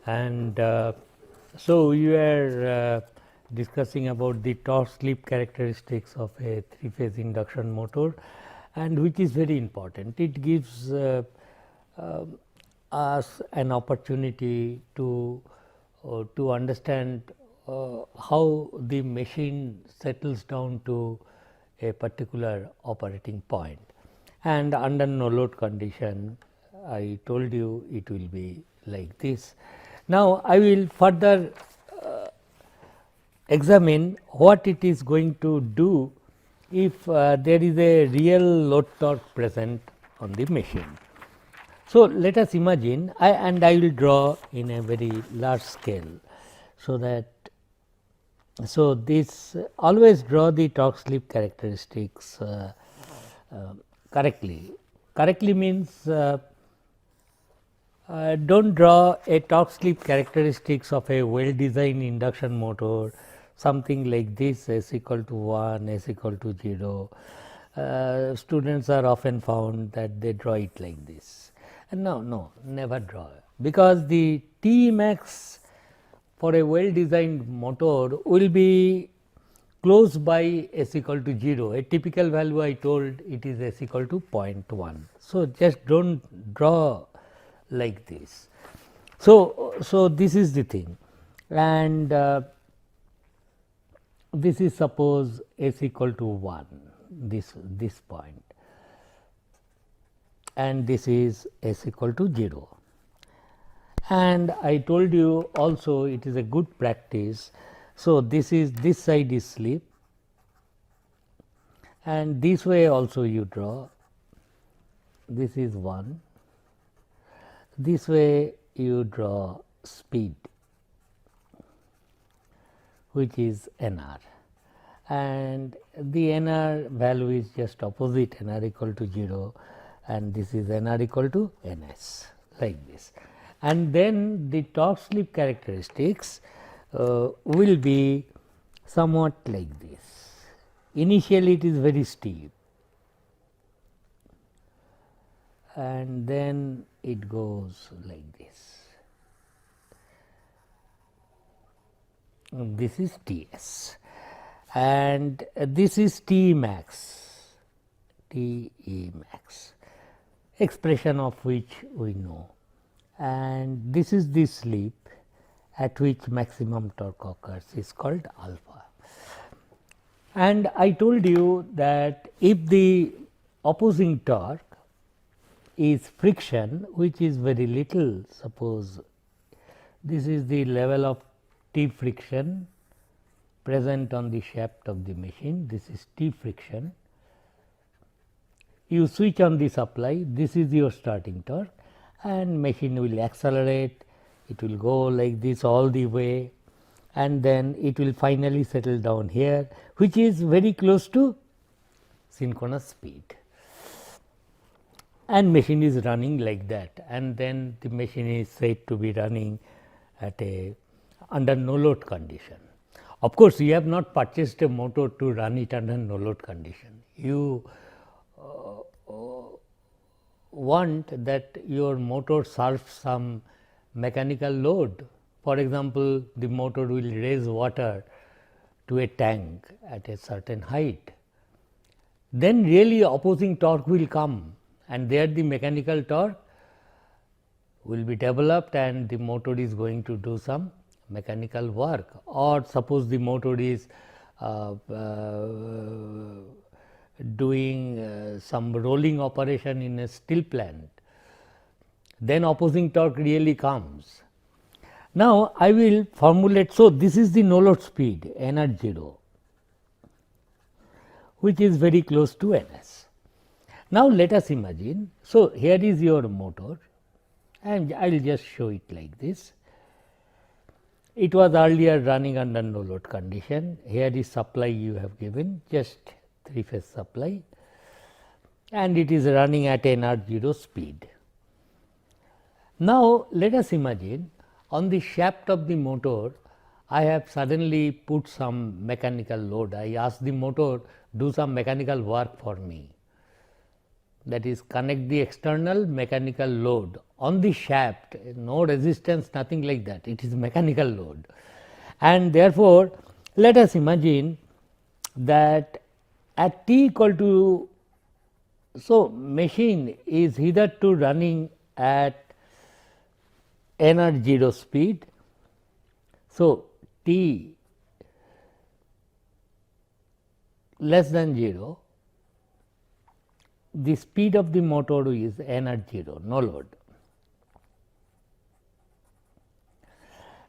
and so we are discussing about the torque slip characteristics of a 3-phase induction motor, and which is very important. It gives us an opportunity to understand how the machine settles down to a particular operating point, and under no load condition I told you it will be like this. Now, I will further examine what it is going to do if there is a real load torque present on the machine. So, let us imagine and I will draw in a very large scale. So, that this always draw the torque slip characteristics correctly. Correctly means do not draw a torque slip characteristics of a well designed induction motor something like this, S equal to 1, S equal to 0. Students are often found that they draw it like this, and no, never draw, because the T max for a well designed motor will be close by S equal to 0. A typical value I told it is S equal to 0.1. So, just do not draw like this. So, this is the thing, and this is suppose S equal to 1, this point, and this is S equal to 0. And I told you also it is a good practice. So, this side is slip, and this way also you draw, this is 1, this way you draw speed, which is NR, and the NR value is just opposite, NR equal to 0, and this is NR equal to NS, like this. And then the torque slip characteristics will be somewhat like this. Initially it is very steep, and then it goes like this. This is Ts, and this is T max, T E max, expression of which we know, and this is the slip at which maximum torque occurs, is called alpha. And I told you that if the opposing torque is friction, which is very little, suppose this is the level of T friction present on the shaft of the machine, this is T friction. You switch on the supply, this is your starting torque, and machine will accelerate, it will go like this all the way, and then it will finally settle down here, which is very close to synchronous speed, and machine is running like that, and then the machine is said to be running at a under no load condition. Of course, you have not purchased a motor to run it under no load condition. You want that your motor serves some mechanical load. For example, the motor will raise water to a tank at a certain height. Then really opposing torque will come, and there the mechanical torque will be developed, and the motor is going to do some mechanical work. Or suppose the motor is doing some rolling operation in a steel plant, then opposing torque really comes. Now, I will formulate. So, this is the no load speed n at 0, which is very close to Ns. Now, let us imagine. So, here is your motor, and I will just show it like this. It was earlier running under no load condition. Here is supply you have given, just 3-phase supply, and it is running at n at 0 speed. Now, let us imagine on the shaft of the motor I have suddenly put some mechanical load. I ask the motor do some mechanical work for me. that is connect the external mechanical load on the shaft, no resistance, nothing like that, it is mechanical load. And therefore, let us imagine that at t equal to, so machine is hitherto running at nr0 speed. So, t less than 0, the speed of the motor is nr0, no load.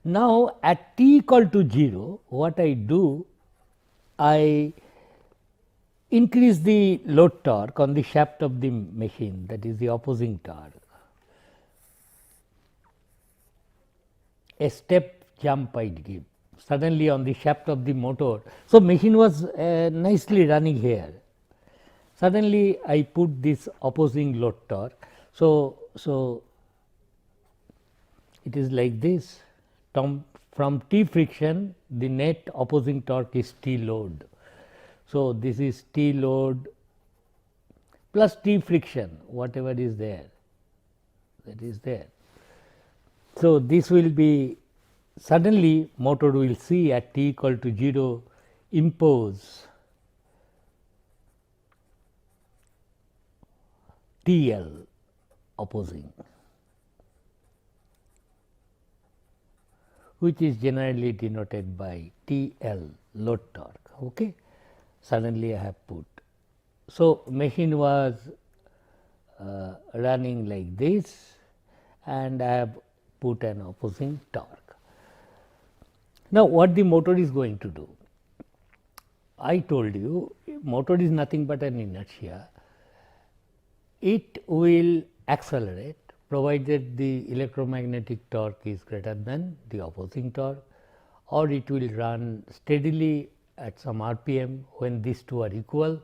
Now, at t equal to 0, what I do, I increase the load torque on the shaft of the machine, that is the opposing torque. A step jump I give suddenly on the shaft of the motor. So, machine was nicely running here. Suddenly, I put this opposing load torque. So it is like this. From T friction, the net opposing torque is T load. So, this is T load plus T friction, whatever is there, that is there. So, this will be, suddenly motor will see at t equal to 0 impose TL opposing, which is generally denoted by TL load torque. Okay. Suddenly I have put. So, machine was running like this and I have put an opposing torque. Now, what the motor is going to do? I told you motor is nothing but an inertia. It will accelerate provided the electromagnetic torque is greater than the opposing torque, or it will run steadily at some RPM when these two are equal,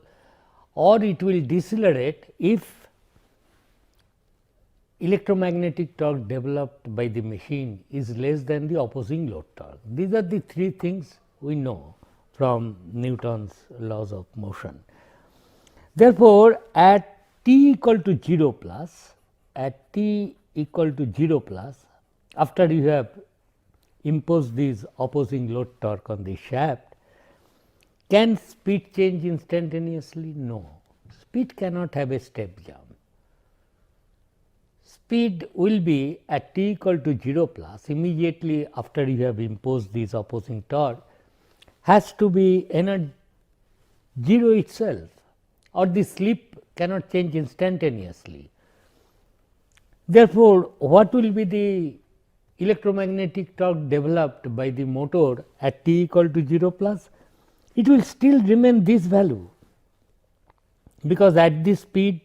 or it will decelerate if electromagnetic torque developed by the machine is less than the opposing load torque. These are the three things we know from Newton's laws of motion. Therefore, at t equal to 0 plus, at t equal to 0 plus, after you have imposed this opposing load torque on the shaft, can speed change instantaneously? No, speed cannot have a step jump. Speed will be at t equal to 0 plus, immediately after you have imposed this opposing torque, has to be energy 0 itself, or the slip cannot change instantaneously. Therefore, what will be the electromagnetic torque developed by the motor at t equal to 0 plus? It will still remain this value, because at this speed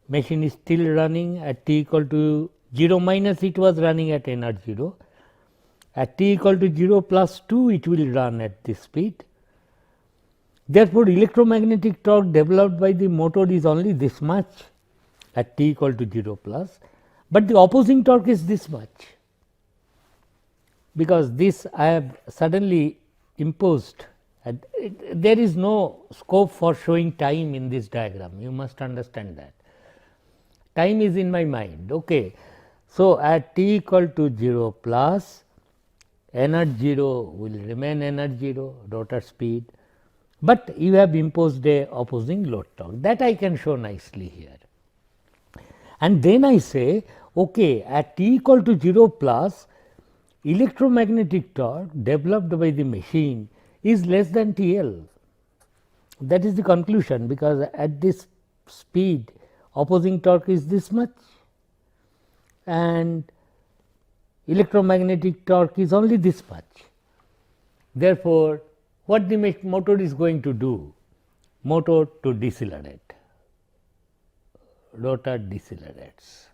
machine is still running at t equal to 0 minus, it was running at nr0. At t equal to 0 plus 2, it will run at this speed. Therefore, electromagnetic torque developed by the motor is only this much at t equal to 0 plus, but the opposing torque is this much, because this I have suddenly imposed. There is no scope for showing time in this diagram, you must understand that. Time is in my mind. Okay. So, at t equal to 0 plus, nr0 will remain nr0, rotor speed, but you have imposed a opposing load torque, that I can show nicely here. And then I say, okay, at t equal to 0 plus, electromagnetic torque developed by the machine is less than TL. That is the conclusion, because at this speed opposing torque is this much and electromagnetic torque is only this much. Therefore, what the motor is going to do? Motor to decelerate, rotor decelerates.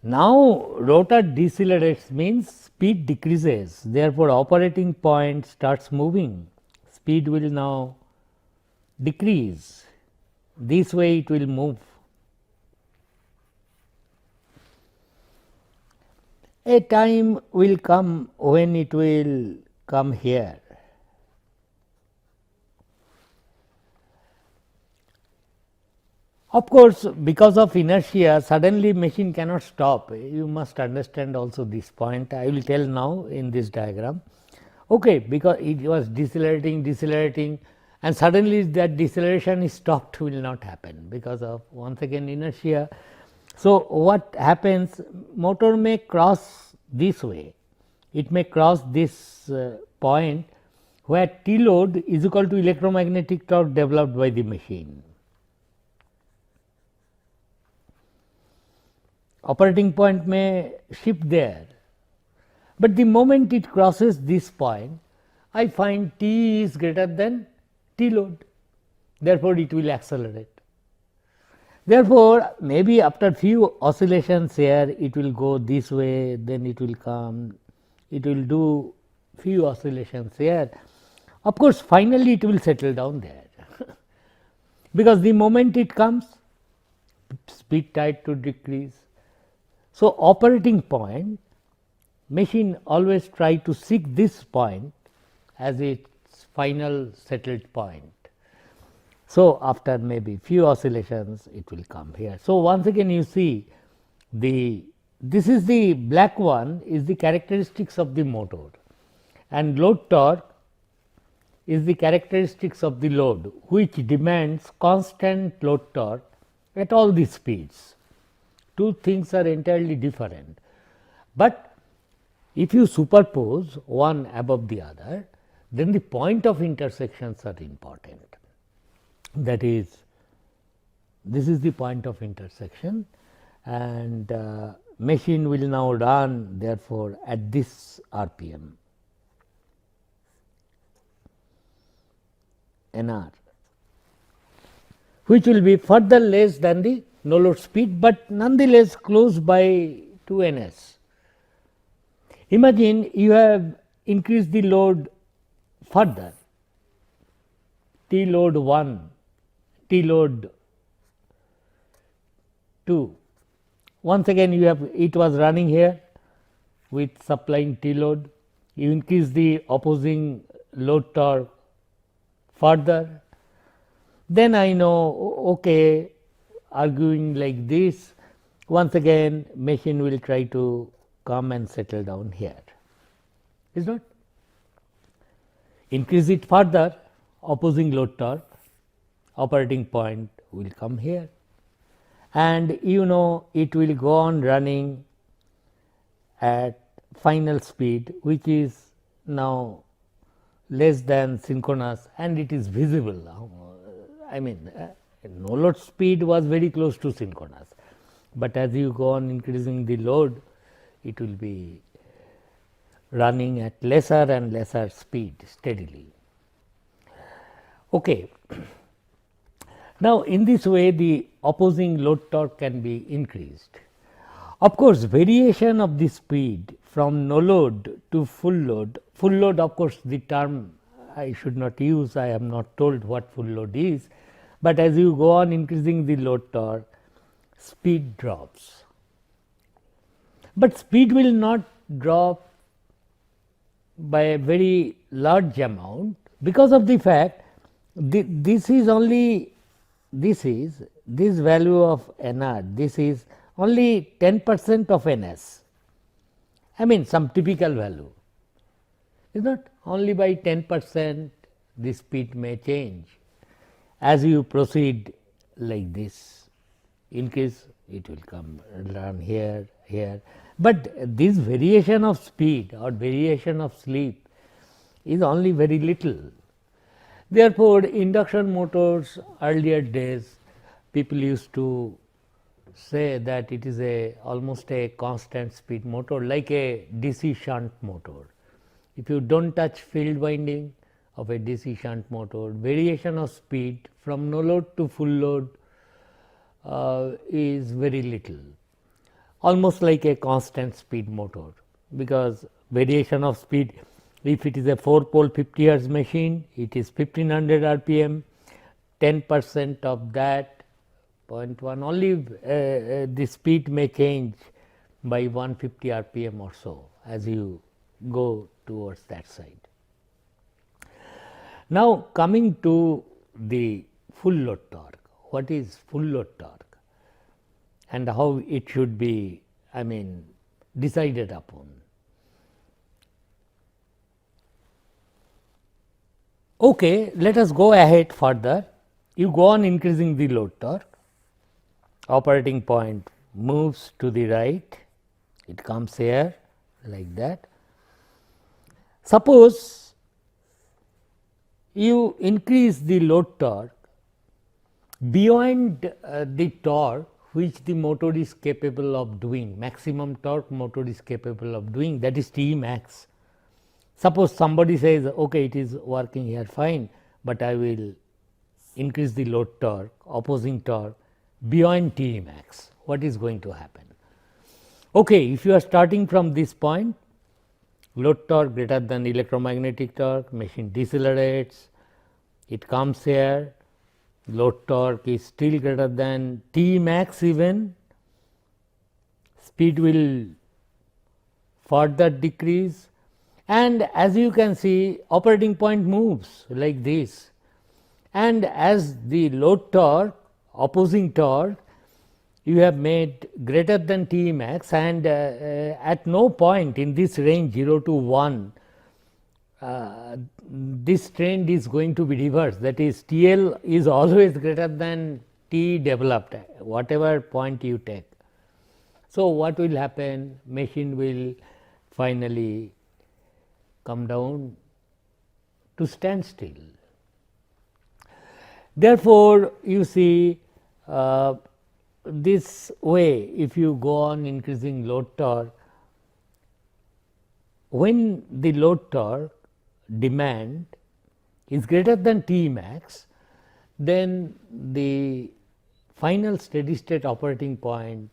Now, rotor decelerates means speed decreases, therefore, operating point starts moving, speed will now decrease, this way it will move. A time will come when it will come here, Of course, because of inertia, suddenly machine cannot stop. You must understand also this point. I will tell now in this diagram. Okay, because it was decelerating, and suddenly that deceleration is stopped, will not happen because of once again inertia. So, what happens, motor may cross this way, it may cross this point where T load is equal to electromagnetic torque developed by the machine. Operating point may shift there, but the moment it crosses this point, I find T is greater than T load, therefore, it will accelerate. Therefore, maybe after few oscillations here, it will go this way, then it will come, it will do few oscillations here. Of course, finally, it will settle down there because the moment it comes, speed tide to decrease. So, operating point, machine always try to seek this point as its final settled point. So, after maybe few oscillations, it will come here. So, once again you see this is the black one is the characteristics of the motor, and load torque is the characteristics of the load, which demands constant load torque at all the speeds. Two things are entirely different, but if you superpose one above the other, then the point of intersections are important. That is, this is the point of intersection, and machine will now run therefore at this RPM NR, which will be further less than the no load speed, but nonetheless close by to Ns. Imagine you have increased the load further, T load 1, T load 2. Once again you have, it was running here with supplying T load, you increase the opposing load torque further, then I know, okay, arguing like this, once again machine will try to come and settle down here, is not? Increase it further, opposing load torque, operating point will come here, and you know it will go on running at final speed, which is now less than synchronous, and it is visible. I mean, no load speed was very close to synchronous, but as you go on increasing the load, it will be running at lesser and lesser speed steadily. Okay. Now, in this way the opposing load torque can be increased. Of course, variation of the speed from no load to full load of course, the term I should not use, I am not told what full load is, but as you go on increasing the load torque, speed drops. But speed will not drop by a very large amount because of the fact this is only this value of NR, this is only 10% of NS, I mean some typical value, is not? Only by 10% the speed may change. As you proceed like this, increase, it will come run here, but this variation of speed or variation of sleep is only very little. Therefore, induction motors earlier days people used to say that it is a almost a constant speed motor, like a DC shunt motor. If you do not touch field winding of a DC shunt motor, variation of speed from no load to full load is very little, almost like a constant speed motor, because variation of speed, if it is a 4-pole 50 Hz machine, it is 1500 RPM, 10% of that 0.1, only the speed may change by 150 RPM or so as you go towards that side. Now, coming to the full load torque, what is full load torque and how it should be decided upon. Okay, let us go ahead further. You go on increasing the load torque, operating point moves to the right, it comes here like that. Suppose you increase the load torque beyond the torque which the motor is capable of doing, maximum torque motor is capable of doing, that is T max. Suppose somebody says, okay, it is working here fine, but I will increase the load torque, opposing torque beyond T max. What is going to happen? Okay, if you are starting from this point, load torque greater than electromagnetic torque, machine decelerates, it comes here, load torque is still greater than T max even, speed will further decrease, and as you can see operating point moves like this, and as the load torque, opposing torque you have made greater than T max, and at no point in this range 0 to 1 this trend is going to be reversed, that is TL is always greater than T developed whatever point you take. So, what will happen? Machine will finally come down to standstill. Therefore, you see this way, if you go on increasing load torque, when the load torque demand is greater than T max, then the final steady state operating point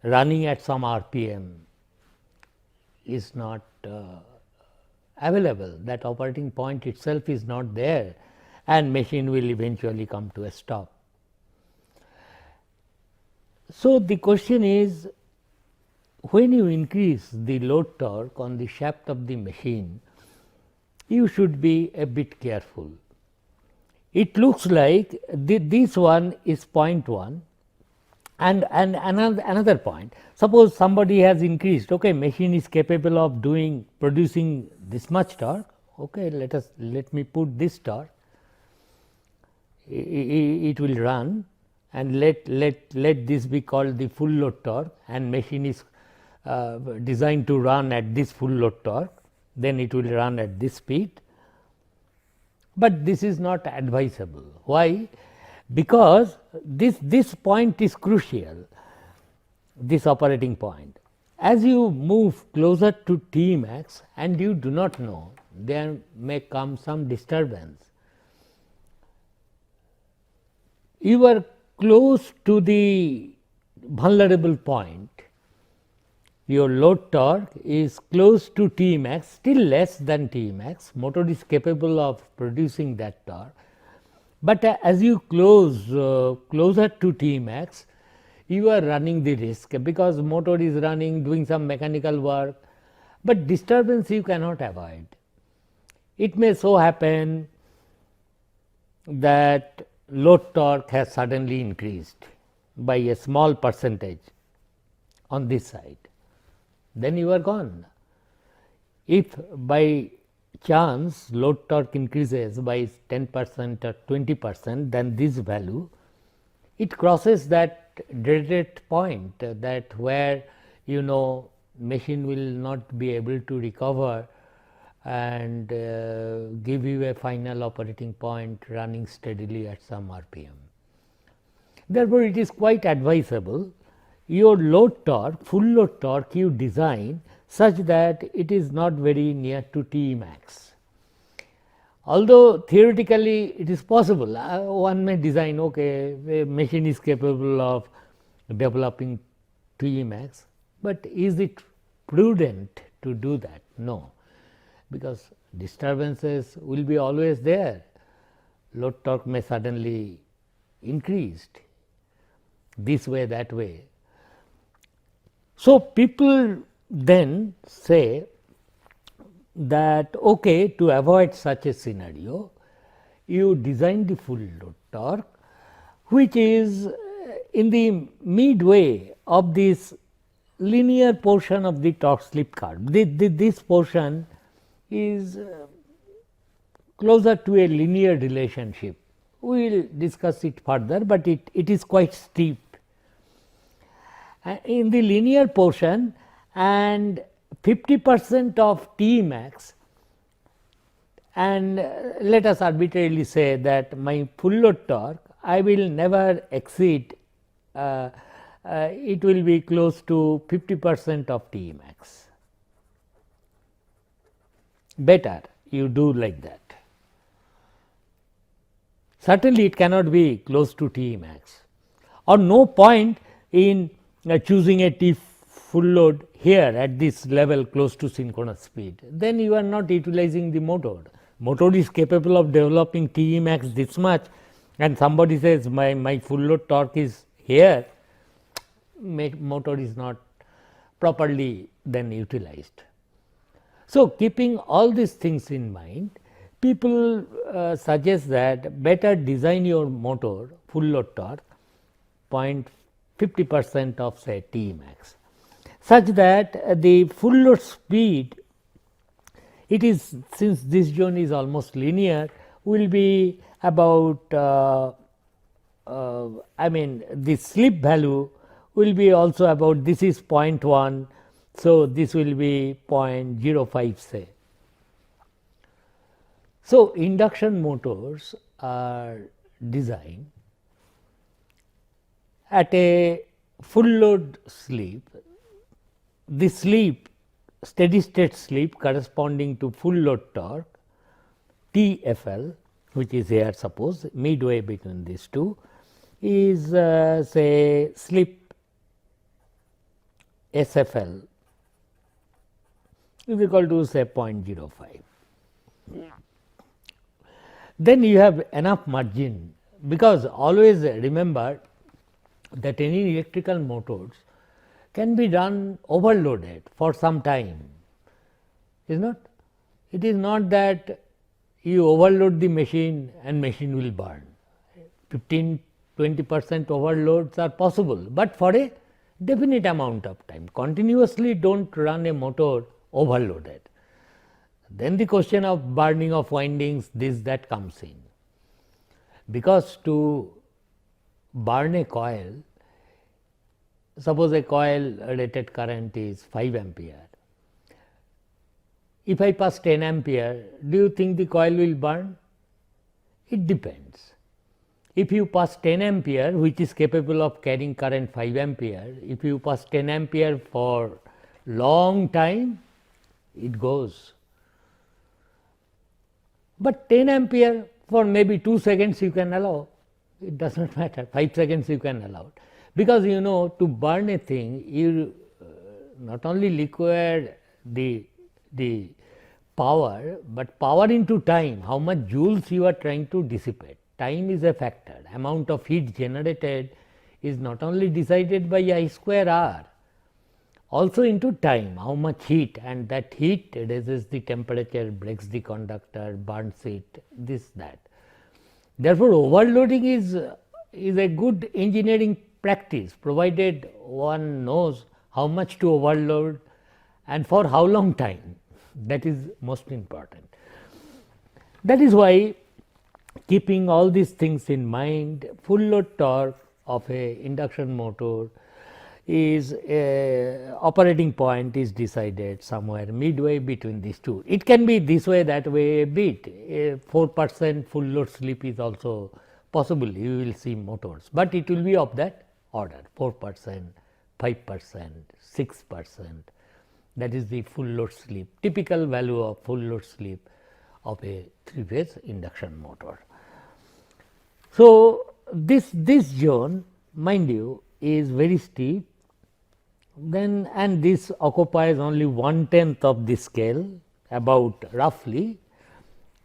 running at some RPM is not available, that operating point itself is not there, and machine will eventually come to a stop. So, the question is, when you increase the load torque on the shaft of the machine, you should be a bit careful. It looks like this one is 0.1 and another point. Suppose somebody has increased, okay, machine is capable of producing this much torque, okay, let me put this torque, it will run, and let this be called the full load torque, and machine is designed to run at this full load torque, then it will run at this speed. But this is not advisable. Why? Because this point is crucial, this operating point. As you move closer to T max and you do not know, there may come some disturbance. You are close to the vulnerable point, your load torque is close to T max, still less than T max, motor is capable of producing that torque. But as you closer to T max, you are running the risk, because motor is running, doing some mechanical work, but disturbance you cannot avoid. It may so happen that load torque has suddenly increased by a small percentage on this side, then you are gone. If by chance load torque increases by 10% or 20%, then this value, it crosses that dreaded point, that where machine will not be able to recover and give you a final operating point running steadily at some RPM. Therefore, it is quite advisable your load torque, full load torque you design such that it is not very near to T max. Although theoretically it is possible, one may design, okay, a machine is capable of developing T max, but is it prudent to do that? No, because disturbances will be always there. Load torque may suddenly increase this way, that way. So, people then say that, okay, to avoid such a scenario, you design the full load torque, which is in the midway of this linear portion of the torque slip curve. This portion is closer to a linear relationship. We will discuss it further, but it is quite steep. In the linear portion, and 50% of T max, and let us arbitrarily say that my full load torque I will never exceed, it will be close to 50% of T max. Better you do like that. Certainly, it cannot be close to T max, or no point in choosing a T full load here at this level close to synchronous speed. Then you are not utilizing the motor. Motor is capable of developing T max this much, and somebody says my full load torque is here, motor is not properly then utilized. So, keeping all these things in mind, people suggest that better design your motor full load torque 0.50% of say T max, such that the full load speed, it is, since this zone is almost linear, will be about I mean the slip value will be also about, this is 0.1. So, this will be 0.05 say. So, induction motors are designed at a full load slip, the slip steady state slip corresponding to full load torque TFL, which is here suppose midway between these two, is say slip SFL is equal to say 0.05. Then you have enough margin, because always remember that any electrical motors can be run overloaded for some time, is not? It is not that you overload the machine and machine will burn. 15-20% overloads are possible, but for a definite amount of time. Continuously do not run a motor overloaded. Then the question of burning of windings, this that comes in, because to burn a coil, suppose a coil rated current is 5 ampere. If I pass 10 ampere, do you think the coil will burn? It depends. If you pass 10 ampere, which is capable of carrying current 5 ampere, if you pass 10 ampere for long time, it goes. But 10 ampere for maybe 2 seconds you can allow, it does not matter, 5 seconds you can allow. Because you know, to burn a thing, you not only require the power, but power into time, how much joules you are trying to dissipate. Time is a factor. Amount of heat generated is not only decided by I square R, also into time, how much heat, and that heat raises the temperature, breaks the conductor, burns it, this that. Therefore, overloading is a good engineering practice, provided one knows how much to overload and for how long time. That is most important. That is why, keeping all these things in mind, full load torque of a induction motor is operating point is decided somewhere midway between these two. It can be this way, that way a bit. 4% full load slip is also possible, you will see motors, but it will be of that order, 4%, 5%, 6%, that is the full load slip, typical value of full load slip of a 3-phase induction motor. So, this zone, mind you, is very steep, then, and this occupies only 1/10 of the scale, about roughly,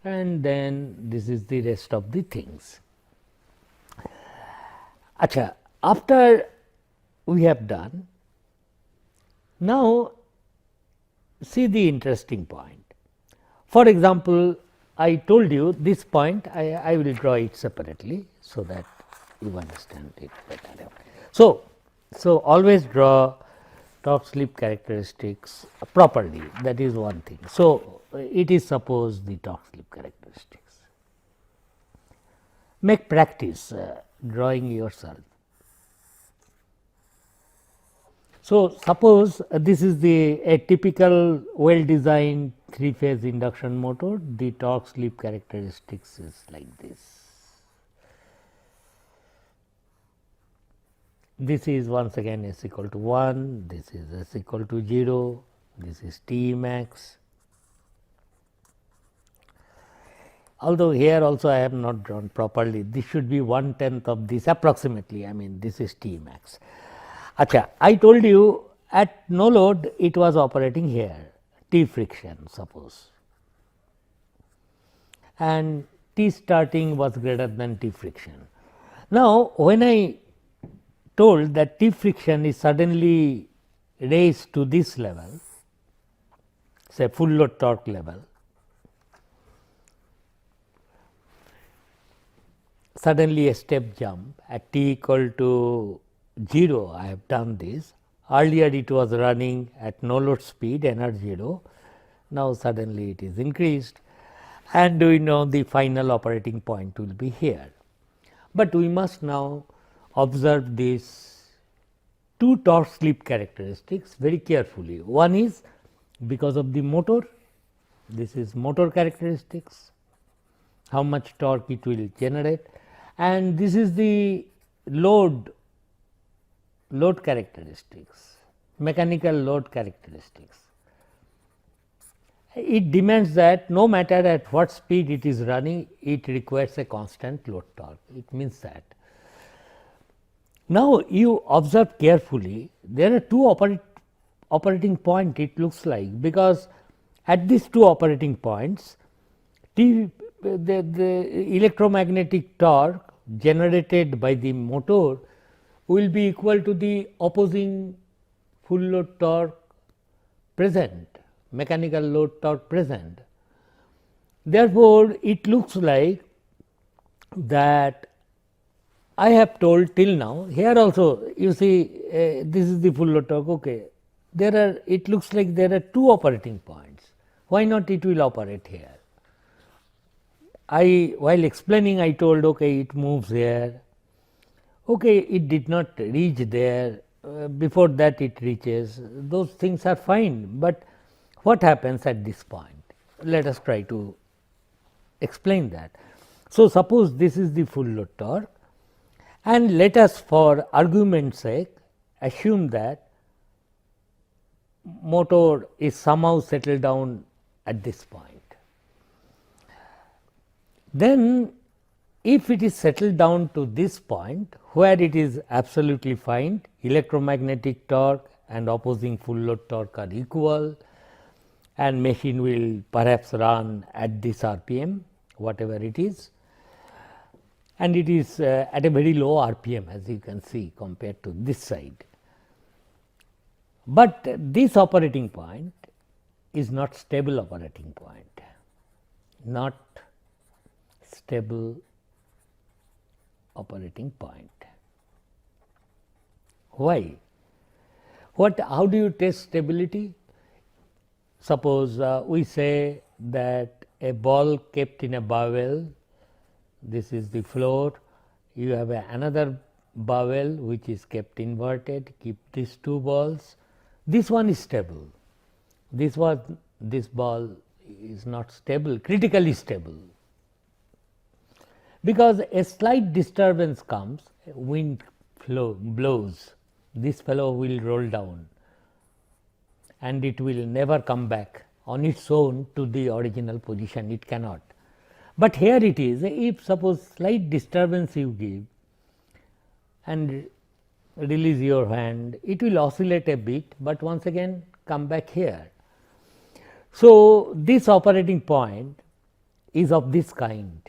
and then this is the rest of the things. Achha, after we have done, now see the interesting point. For example, I told you this point, I will draw it separately, so that you understand it better. So always draw torque slip characteristics properly, that is one thing. So it is suppose the torque slip characteristics. Make practice drawing yourself. So suppose this is a typical well designed 3-phase induction motor, the torque slip characteristics is like this. This is once again S equal to 1, this is S equal to 0, this is T max. Although here also I have not drawn properly, this should be 1/10 of this approximately, I mean this is T max. Acha, I told you at no load it was operating here, T friction suppose, and T starting was greater than T friction. Now, when I told that T friction is suddenly raised to this level, say full load torque level, suddenly a step jump at T equal to 0, I have done this. Earlier it was running at no load speed NR0, now suddenly it is increased, and we know the final operating point will be here. But we must now observe these two torque slip characteristics very carefully. One is because of the motor, this is motor characteristics, how much torque it will generate, and this is the load characteristics, mechanical load characteristics. It demands that no matter at what speed it is running, it requires a constant load torque. It means that. Now, you observe carefully, there are two operating points it looks like, because at these two operating points, the electromagnetic torque generated by the motor will be equal to the opposing full load torque present, mechanical load torque present. Therefore, it looks like that I have told till now, here also you see this is the full load torque, okay. There are, it looks like there are two operating points, why not it will operate here? While explaining I told okay it moves here, okay it did not reach there, before that it reaches, those things are fine, but what happens at this point? Let us try to explain that. So, suppose this is the full load torque, and let us for argument's sake assume that motor is somehow settled down at this point. Then if it is settled down to this point where it is absolutely fine, electromagnetic torque and opposing full load torque are equal, and machine will perhaps run at this RPM whatever it is, and it is at a very low RPM as you can see compared to this side. But this operating point is not stable operating point, not stable operating point. Why? How do you test stability? Suppose we say that a ball kept in a bowel, this is the floor, you have another bowel which is kept inverted, keep these two balls, this one is stable, this ball is not stable, critically stable, because a slight disturbance comes, wind blows, this fellow will roll down and it will never come back on its own to the original position, it cannot. But here it is, if suppose slight disturbance you give and release your hand, it will oscillate a bit, but once again come back here. So, this operating point is of this kind.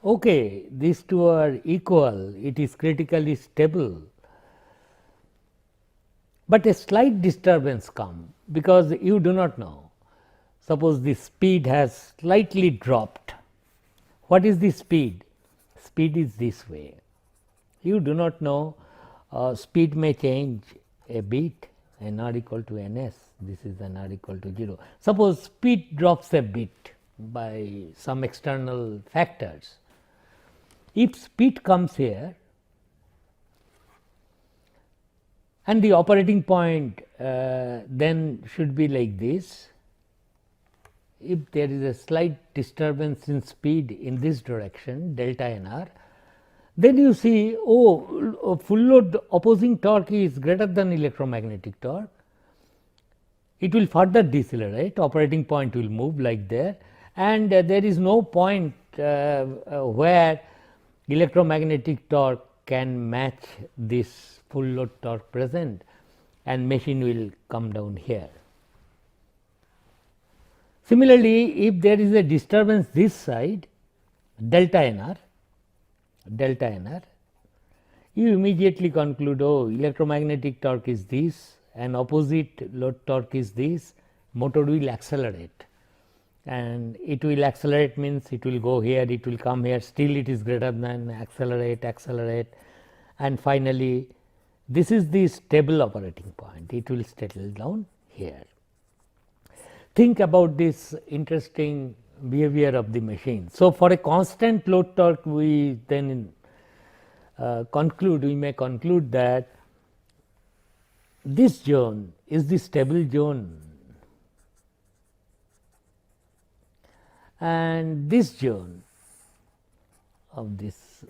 Okay, these two are equal, it is critically stable, but a slight disturbance comes because you do not know. Suppose the speed has slightly dropped. What is the speed? Speed is this way. You do not know, speed may change a bit, n r equal to n s, this is n r equal to 0. Suppose speed drops a bit by some external factors. If speed comes here and the operating point then should be like this, if there is a slight disturbance in speed in this direction delta n r, then you see, oh, full load opposing torque is greater than electromagnetic torque. It will further decelerate, operating point will move like there, and there is no point where electromagnetic torque can match this full load torque present, and machine will come down here. Similarly, if there is a disturbance this side delta n r, you immediately conclude, oh, electromagnetic torque is this and opposite load torque is this, motor will accelerate, and it will accelerate means it will go here, it will come here, still it is greater than, accelerate, and finally this is the stable operating point, it will settle down here. Think about this interesting behavior of the machine. So, for a constant load torque, we then we may conclude that this zone is the stable zone and this zone of this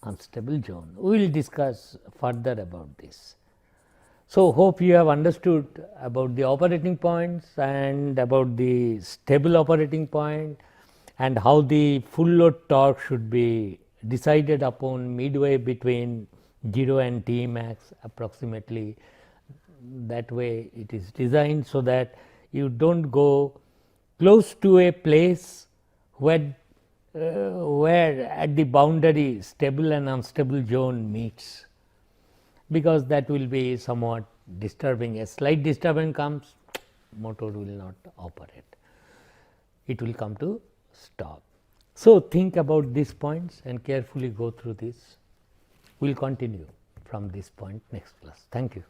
unstable zone. We will discuss further about this. So, hope you have understood about the operating points and about the stable operating point and how the full load torque should be decided upon midway between 0 and T max approximately. That way it is designed so that you do not go close to a place where at the boundary stable and unstable zone meets, because that will be somewhat disturbing. A slight disturbance comes, motor will not operate, it will come to stop. So, think about these points and carefully go through this. We will continue from this point next class. Thank you.